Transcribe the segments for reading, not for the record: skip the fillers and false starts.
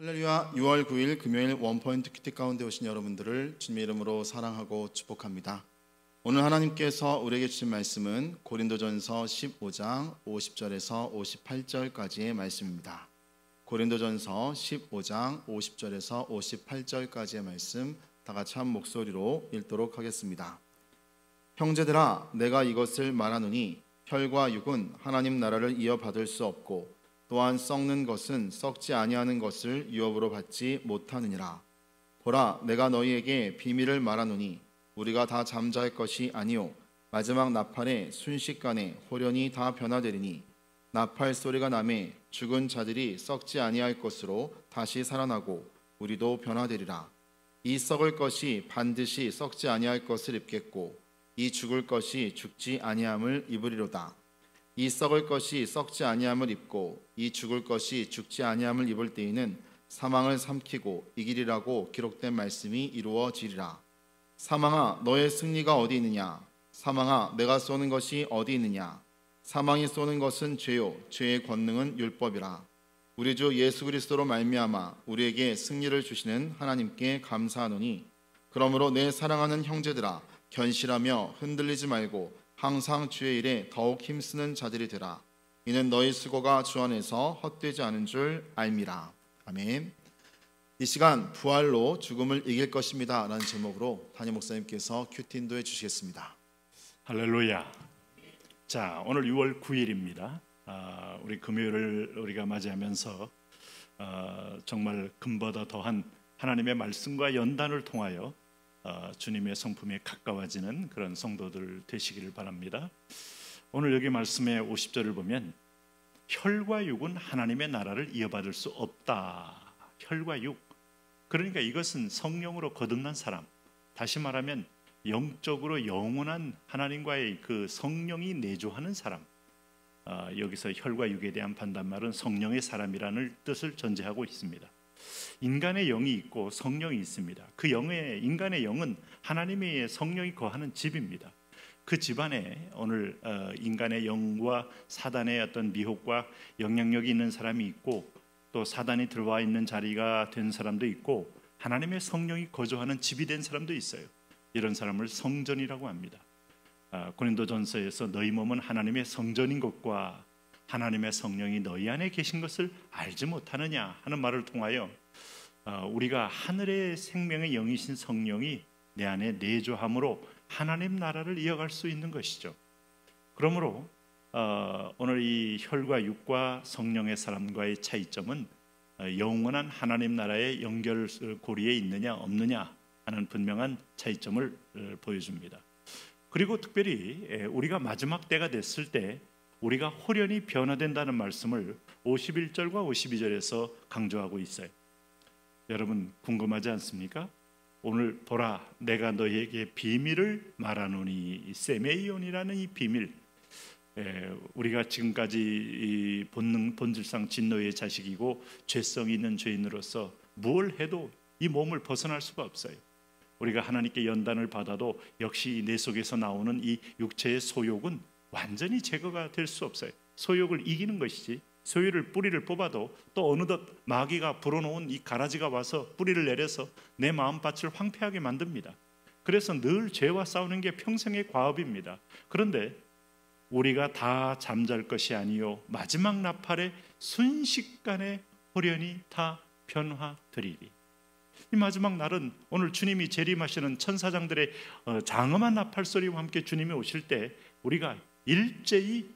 할렐루야. 6월 9일 금요일 원포인트 큐티 가운데 오신 여러분들을 주님의 이름으로 사랑하고 축복합니다. 오늘 하나님께서 우리에게 주신 말씀은 고린도전서 15장 50절에서 58절까지의 말씀입니다. 고린도전서 15장 50절에서 58절까지의 말씀 다 같이 한 목소리로 읽도록 하겠습니다. 형제들아, 내가 이것을 말하노니 혈과 육은 하나님 나라를 이어받을 수 없고 또한 썩는 것은 썩지 아니하는 것을 유업으로 받지 못하느니라. 보라, 내가 너희에게 비밀을 말하노니 우리가 다 잠잘 것이 아니요 마지막 나팔에 순식간에 홀연히 다 변화되리니 나팔 소리가 나매 죽은 자들이 썩지 아니할 것으로 다시 살아나고 우리도 변화되리라. 이 썩을 것이 반드시 썩지 아니할 것을 입겠고 이 죽을 것이 죽지 아니함을 입으리로다. 이 썩을 것이 썩지 아니함을 입고 이 죽을 것이 죽지 아니함을 입을 때에는 사망을 삼키고 이기리라고 기록된 말씀이 이루어지리라. 사망아, 너의 승리가 어디 있느냐? 사망아, 내가 쏘는 것이 어디 있느냐? 사망이 쏘는 것은 죄요 죄의 권능은 율법이라. 우리 주 예수 그리스도로 말미암아 우리에게 승리를 주시는 하나님께 감사하노니 그러므로 내 사랑하는 형제들아, 견실하며 흔들리지 말고 항상 주의 일에 더욱 힘쓰는 자들이 되라. 이는 너희 수고가 주 안에서 헛되지 않은 줄 알미라. 아멘. 이 시간 부활로 죽음을 이길 것입니다 라는 제목으로 담임 목사님께서 큐티 인도해 주시겠습니다. 할렐루야. 자, 오늘 6월 9일입니다. 우리 금요일을 우리가 맞이하면서 정말 금보다 더한 하나님의 말씀과 연단을 통하여 주님의 성품에 가까워지는 그런 성도들 되시기를 바랍니다. 오늘 여기 말씀의 50절을 보면 혈과 육은 하나님의 나라를 이어받을 수 없다. 혈과 육, 그러니까 이것은 성령으로 거듭난 사람, 다시 말하면 영적으로 영원한 하나님과의 그 성령이 내조하는 사람, 여기서 혈과 육에 대한 반대말은 성령의 사람이라는 뜻을 전제하고 있습니다. 인간의 영이 있고 성령이 있습니다. 그 인간의 영은 하나님의 성령이 거하는 집입니다. 그 집안에 오늘 인간의 영과 사단의 어떤 미혹과 영향력이 있는 사람이 있고 또 사단이 들어와 있는 자리가 된 사람도 있고 하나님의 성령이 거주하는 집이 된 사람도 있어요. 이런 사람을 성전이라고 합니다. 고린도전서에서 너희 몸은 하나님의 성전인 것과 하나님의 성령이 너희 안에 계신 것을 알지 못하느냐 하는 말을 통하여 우리가 하늘의 생명의 영이신 성령이 내 안에 내조함으로 하나님 나라를 이어갈 수 있는 것이죠. 그러므로 오늘 이 혈과 육과 성령의 사람과의 차이점은 영원한 하나님 나라의 연결고리에 있느냐 없느냐 하는 분명한 차이점을 보여줍니다. 그리고 특별히 우리가 마지막 때가 됐을 때 우리가 홀연히 변화된다는 말씀을 51절과 52절에서 강조하고 있어요. 여러분 궁금하지 않습니까? 오늘 보라, 내가 너희에게 비밀을 말하노니, 이 세메이온이라는 이 비밀, 우리가 지금까지 본질상 진노의 자식이고 죄성이 있는 죄인으로서 뭘 해도 이 몸을 벗어날 수가 없어요. 우리가 하나님께 연단을 받아도 역시 내 속에서 나오는 이 육체의 소욕은 완전히 제거가 될 수 없어요. 소욕을 이기는 것이지, 소유를 뿌리를 뽑아도 또 어느덧 마귀가 불어놓은 이 가라지가 와서 뿌리를 내려서 내 마음밭을 황폐하게 만듭니다. 그래서 늘 죄와 싸우는 게 평생의 과업입니다. 그런데 우리가 다 잠잘 것이 아니요 마지막 나팔에 순식간에 홀연히 다 변화되리리. 이 마지막 날은 오늘 주님이 재림하시는 천사장들의 장엄한 나팔 소리와 함께 주님이 오실 때 우리가 일제히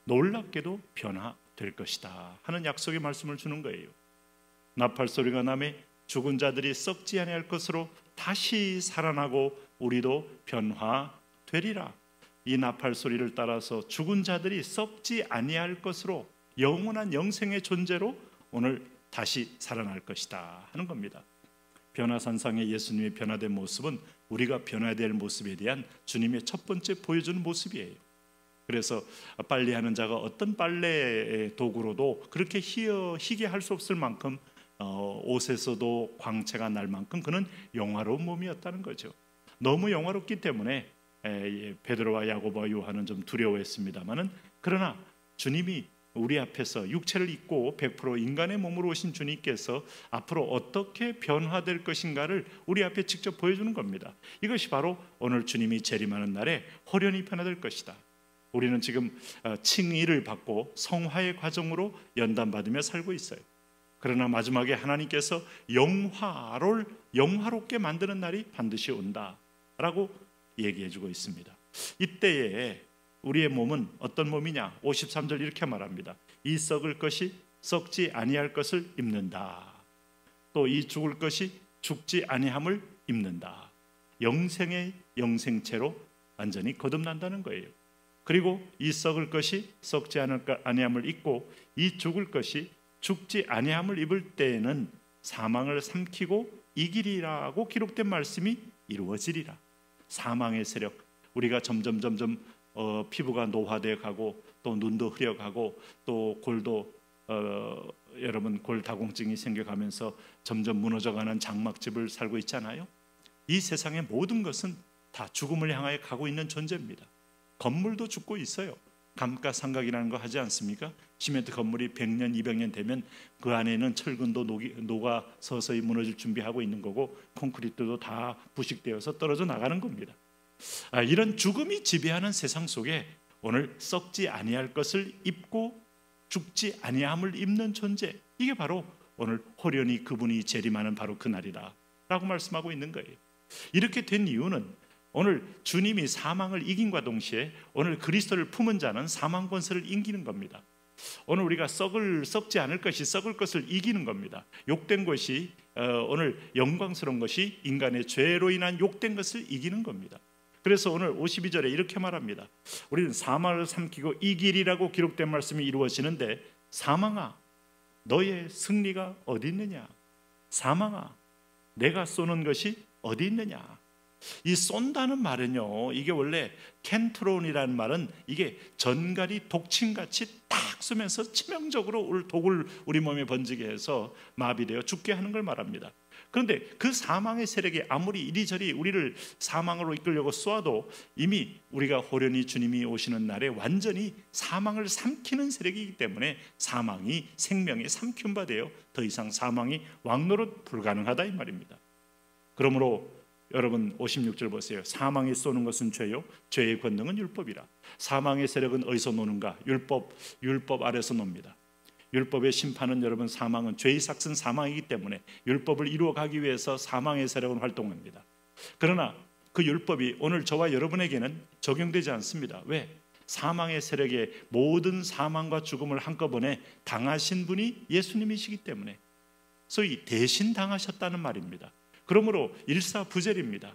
놀랍게도 변화될 것이다 하는 약속의 말씀을 주는 거예요. 나팔 소리가 나매 죽은 자들이 썩지 아니할 것으로 다시 살아나고 우리도 변화되리라. 이 나팔 소리를 따라서 죽은 자들이 썩지 아니할 것으로 영원한 영생의 존재로 오늘 다시 살아날 것이다 하는 겁니다. 변화산상의 예수님의 변화된 모습은 우리가 변화될 모습에 대한 주님의 첫 번째 보여주는 모습이에요. 그래서 빨래하는 자가 어떤 빨래 도구로도 그렇게 희게 할 수 없을 만큼 옷에서도 광채가 날 만큼 그는 영화로운 몸이었다는 거죠. 너무 영화롭기 때문에 베드로와 야고보와 요한은 좀 두려워했습니다마는 그러나 주님이 우리 앞에서 육체를 입고 100% 인간의 몸으로 오신 주님께서 앞으로 어떻게 변화될 것인가를 우리 앞에 직접 보여주는 겁니다. 이것이 바로 오늘 주님이 재림하는 날에 홀연히 변화될 것이다. 우리는 지금 칭의를 받고 성화의 과정으로 연단받으며 살고 있어요. 그러나 마지막에 하나님께서 영화롭게 만드는 날이 반드시 온다라고 얘기해주고 있습니다. 이때에 우리의 몸은 어떤 몸이냐? 53절 이렇게 말합니다. 이 썩을 것이 썩지 아니할 것을 입는다. 또 이 죽을 것이 죽지 아니함을 입는다. 영생의 영생체로 완전히 거듭난다는 거예요. 그리고 이 썩을 것이 썩지 아니함을 입고 이 죽을 것이 죽지 아니함을 입을 때에는 사망을 삼키고 이기리라고 기록된 말씀이 이루어지리라. 사망의 세력, 우리가 점점 피부가 노화되어 가고 또 눈도 흐려가고 또 골도 여러분 골다공증이 생겨가면서 점점 무너져가는 장막집을 살고 있잖아요. 이 세상의 모든 것은 다 죽음을 향하여 가고 있는 존재입니다. 건물도 죽고 있어요. 감가상각이라는 거 하지 않습니까? 시멘트 건물이 100년, 200년 되면 그 안에는 철근도 녹아 서서히 무너질 준비하고 있는 거고 콘크리트도 다 부식되어서 떨어져 나가는 겁니다. 이런 죽음이 지배하는 세상 속에 오늘 썩지 아니할 것을 입고 죽지 아니함을 입는 존재, 이게 바로 오늘 홀연히 그분이 재림하는 바로 그 날이다 라고 말씀하고 있는 거예요. 이렇게 된 이유는 오늘 주님이 사망을 이긴과 동시에 오늘 그리스도를 품은 자는 사망 권세를 이기는 겁니다. 오늘 우리가 썩지 않을 것이 썩을 것을 이기는 겁니다. 욕된 것이 오늘 영광스러운 것이 인간의 죄로 인한 욕된 것을 이기는 겁니다. 그래서 오늘 52절에 이렇게 말합니다. 우리는 사망을 삼키고 이기리라고 기록된 말씀이 이루어지는데, 사망아 너의 승리가 어디 있느냐? 사망아 내가 쏘는 것이 어디 있느냐? 이 쏜다는 말은요, 이게 원래 켄트론이라는 말은 이게 전갈이 독침같이 딱 쏘면서 치명적으로 독을 우리 몸에 번지게 해서 마비되어 죽게 하는 걸 말합니다. 그런데 그 사망의 세력이 아무리 이리저리 우리를 사망으로 이끌려고 쏘아도 이미 우리가 홀연히 주님이 오시는 날에 완전히 사망을 삼키는 세력이기 때문에 사망이 생명의 삼키운 바 되어 더 이상 사망이 왕노릇 불가능하다 이 말입니다. 그러므로 여러분 56절 보세요. 사망이 쏘는 것은 죄요, 죄의 권능은 율법이라. 사망의 세력은 어디서 노는가? 율법 아래서 놉니다. 율법의 심판은 여러분, 사망은 죄의 삭은 사망이기 때문에 율법을 이루어가기 위해서 사망의 세력은 활동합니다. 그러나 그 율법이 오늘 저와 여러분에게는 적용되지 않습니다. 왜? 사망의 세력의 모든 사망과 죽음을 한꺼번에 당하신 분이 예수님이시기 때문에, 소위 대신 당하셨다는 말입니다. 그러므로 일사부재입니다.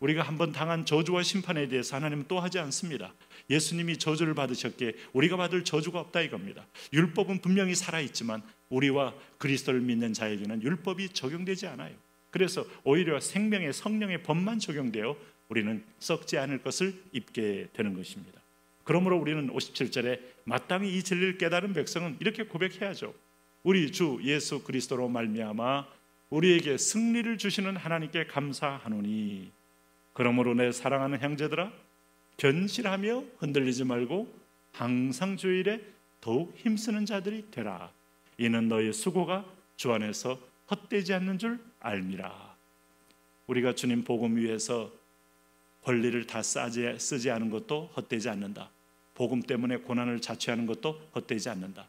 우리가 한번 당한 저주와 심판에 대해서 하나님은 또 하지 않습니다. 예수님이 저주를 받으셨기에 우리가 받을 저주가 없다 이겁니다. 율법은 분명히 살아있지만 우리와 그리스도를 믿는 자에게는 율법이 적용되지 않아요. 그래서 오히려 생명의 성령의 법만 적용되어 우리는 썩지 않을 것을 입게 되는 것입니다. 그러므로 우리는 57절에 마땅히 이 진리를 깨달은 백성은 이렇게 고백해야죠. 우리 주 예수 그리스도로 말미암아 우리에게 승리를 주시는 하나님께 감사하노니, 그러므로 내 사랑하는 형제들아, 견실하며 흔들리지 말고 항상 주일에 더욱 힘쓰는 자들이 되라. 이는 너희 수고가 주 안에서 헛되지 않는 줄 알미라. 우리가 주님 복음 위해서 권리를 다 쓰지 않은 것도 헛되지 않는다. 복음 때문에 고난을 자취하는 것도 헛되지 않는다.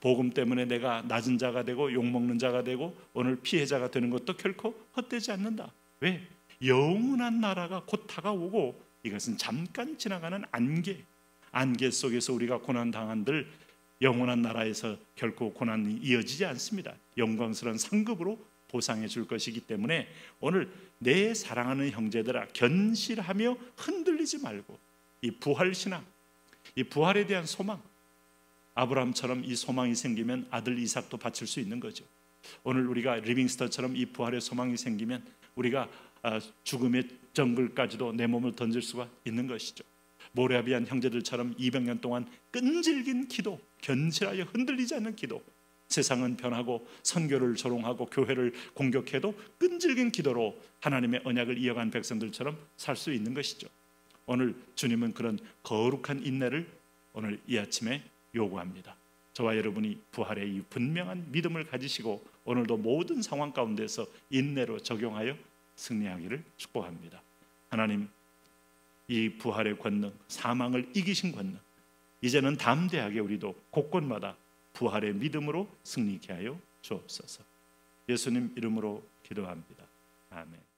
복음 때문에 내가 낮은 자가 되고 욕먹는 자가 되고 오늘 피해자가 되는 것도 결코 헛되지 않는다. 왜? 영원한 나라가 곧 다가오고 이것은 잠깐 지나가는 안개 속에서 우리가 고난당한들 영원한 나라에서 결코 고난이 이어지지 않습니다. 영광스러운 상급으로 보상해 줄 것이기 때문에 오늘 내 사랑하는 형제들아, 견실하며 흔들리지 말고 이 부활신앙, 이 부활에 대한 소망, 아브라함처럼 이 소망이 생기면 아들 이삭도 바칠 수 있는 거죠. 오늘 우리가 리빙스턴처럼 이 부활의 소망이 생기면 우리가 죽음의 정글까지도 내 몸을 던질 수가 있는 것이죠. 모레아비안 형제들처럼 200년 동안 끈질긴 기도, 견실하여 흔들리지 않는 기도, 세상은 변하고 선교를 조롱하고 교회를 공격해도 끈질긴 기도로 하나님의 언약을 이어간 백성들처럼 살 수 있는 것이죠. 오늘 주님은 그런 거룩한 인내를 오늘 이 아침에 요구합니다. 저와 여러분이 부활의 이 분명한 믿음을 가지시고 오늘도 모든 상황 가운데서 인내로 적용하여 승리하기를 축복합니다. 하나님, 이 부활의 권능, 사망을 이기신 권능, 이제는 담대하게 우리도 곳곳마다 부활의 믿음으로 승리케 하여 주옵소서. 예수님 이름으로 기도합니다. 아멘.